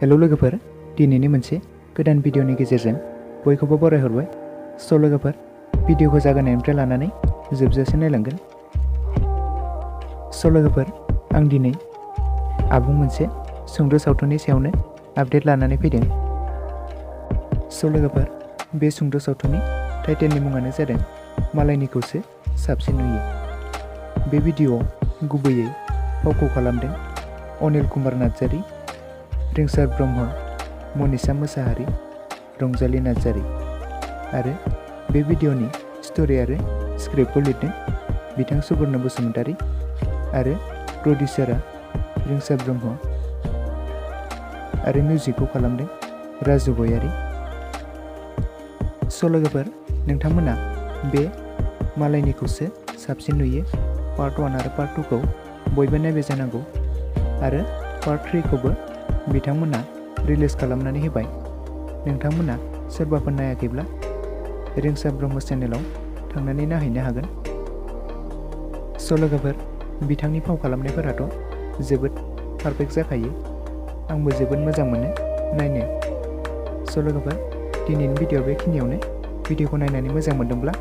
Hello लोगोफोर, दिनैनि मोनसे गोदान भिडिअनि गेजेरजों बयखौबो बरायहरबाय। लोगोफोर, भिडिअखौ जागायनायनिफ्राय लानानै जोबजासिम नायलांगोन। लोगोफोर, आं दिनै आबुं मोनसे सुंद' सावथुननि सायावनो आपडेट लानानै फैदों। लोगोफोर, बे सुंद' सावथुननि टाइटेलनि मुङानो जादों मालायनिखौसो साबसिन नुयो। बे भिडिअआव गुबैयै फावखौ खालामदों अनिल कुमार नार्जारी, रिंसार ब्रह्म, मनीषा मोसाहारी, रंजाली नार्जारी आरो बे भिडिअनि स्ट'री आरो स्क्रिप्टखौ लिरदों बिथां सुबर्ण बसुमतारी आरो प्रडिउसारआ रिंसार ब्रह्म आरो मिउजिकखौ खालामदों राजु गयारी। लोगोफोर, नोंथांमोना बे मालायनिखौसो साबसिन नुयो पार्ट 1 आरो पार्ट 2 खौ बयबो नायबाय जानांगौ आरो पार्ट 3 खौबो बिथांमोना रिलिज खालामनानै होबाय। नोंथांमोना सोरबाफोर नायाखैब्ला रिंसार ब्रह्म चेनेलाव थांनानै नायहैनो हागोन। लोगोफोर, बिथांनि फाव खालामनायफोराथ' जोबोद पारफेक्ट जाखायो। आंबो जोबोद मोजां मोनो नायनो। लोगोफोर, दिनैनि भिडिअ बेखिनियावनो। भिडिअखौ नायनानै मोजां मोनदोंब्ला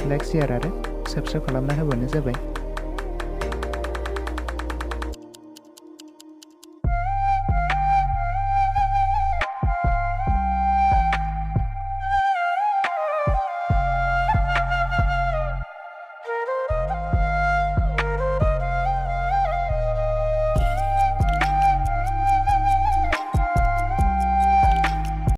लाइक, शेयार आरो साबस्क्राइब खालामना होबानो जाबाय।